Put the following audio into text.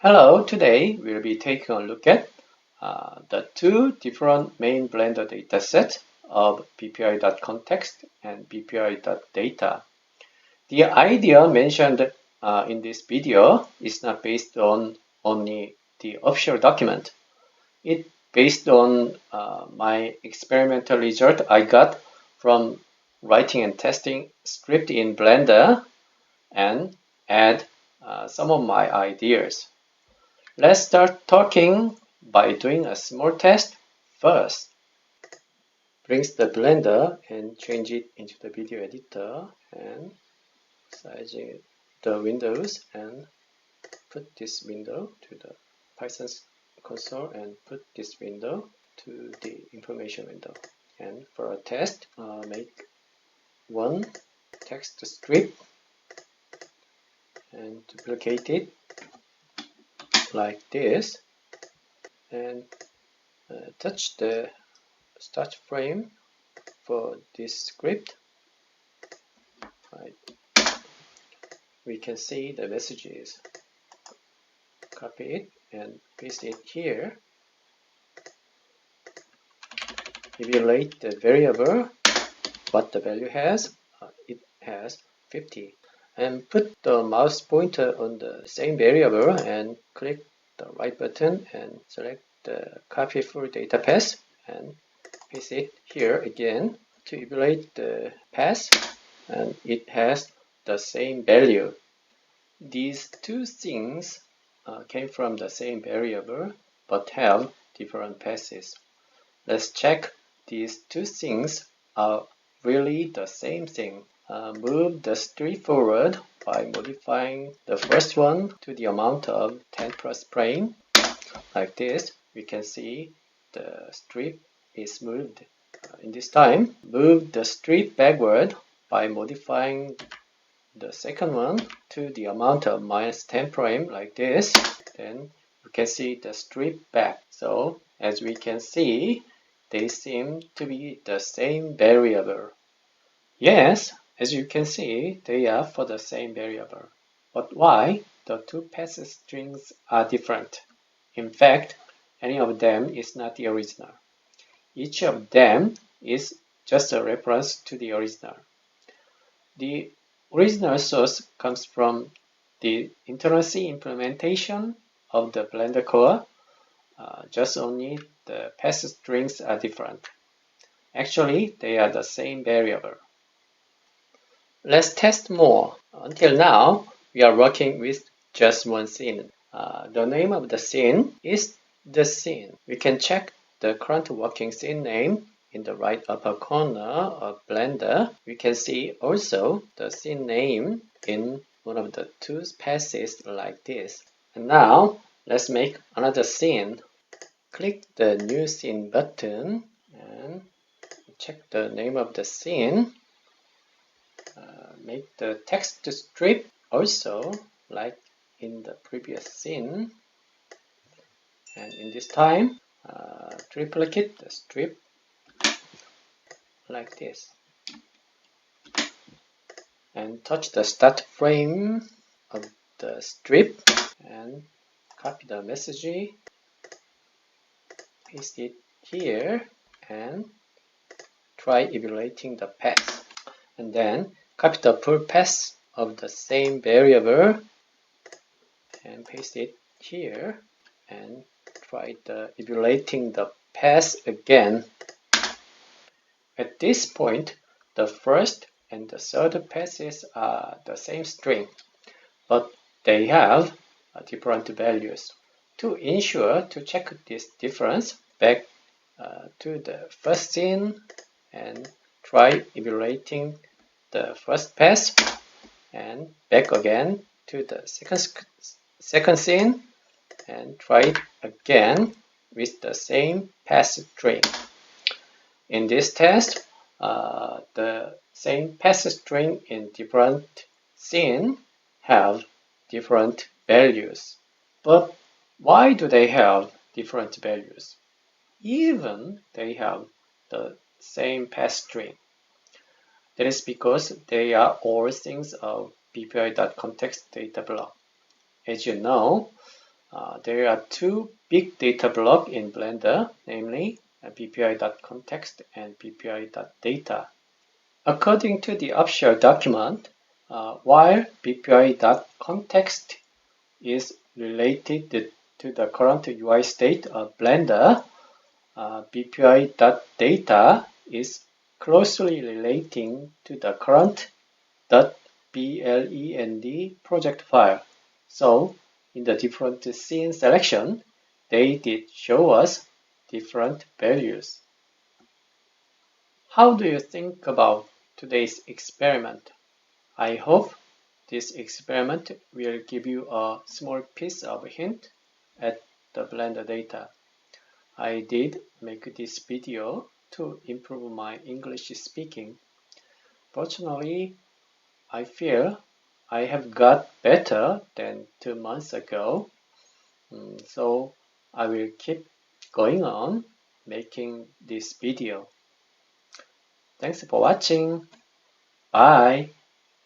Hello, today we'll be taking a look at the two different main Blender datasets of bpy.context and bpy.data. The idea mentioned in this video is not based on only the official document. It's based on my experimental result I got from writing and testing script in Blender and add some of my ideas. Let's start talking by doing a small test first. Brings the Blender and change it into the video editor and sizing the windows and put this window to the Python console and put this window to the information window. And for a test, make one text strip and duplicate it like this and touch the start frame for this script. Right. We can see the messages. Copy it and paste it here. Evaluate the variable, what the value has. It has 50. And put the mouse pointer on the same variable and click the right button and select the copy full data path and paste it here again to evaluate the path, and it has the same value. These two things came from the same variable but have different paths. Let's check these two things are really the same thing. Move the strip forward by modifying the first one to the amount of 10 plus frame. Like this, we can see the strip is moved. In this time, move the strip backward by modifying the second one to the amount of minus 10 frame like this. Then you can see the strip back. So as we can see, they seem to be the same variable. Yes, as you can see, they are for the same variable. But why the two path strings are different? In fact, any of them is not the original. Each of them is just a reference to the original. The original source comes from the internal C implementation of the Blender core. Just only the path strings are different. Actually, they are the same variable. Let's test more. Until now, we are working with just one scene. The name of the scene is the scene. We can check the current working scene name in the right upper corner of Blender. We can see also the scene name in one of the two paths like this. And now, let's make another scene. Click the New Scene button and check the name of the scene. Make the text strip also like in the previous scene. And in this time, duplicate the strip like this. And touch the start frame of the strip and copy the message, paste it here and try evaluating the path. And then copy the full path of the same variable and paste it here and try evaluating the path again. At this point, the first and the third paths are the same string, but they have different values. To ensure to check this difference, back to the first scene and try evaluating the first path and back again to the second scene and try it again with the same path string. In this test, the same path string in different scene have different values. But why do they have different values? Even they have the same path string. That is because they are all things of bpy.context data block. As you know, There are two big data blocks in Blender, namely bpy.context and bpy.data. According to the official document, while bpy.context is related to the current UI state of Blender, bpy.data is closely relating to the current .blend project file. So, in the different scene selection, they did show us different values. How do you think about today's experiment? I hope this experiment will give you a small piece of hint at the Blender data. I did make this video to improve my English speaking. Fortunately, I feel I have got better than 2 months ago, so I will keep going on making this video. Thanks for watching. Bye.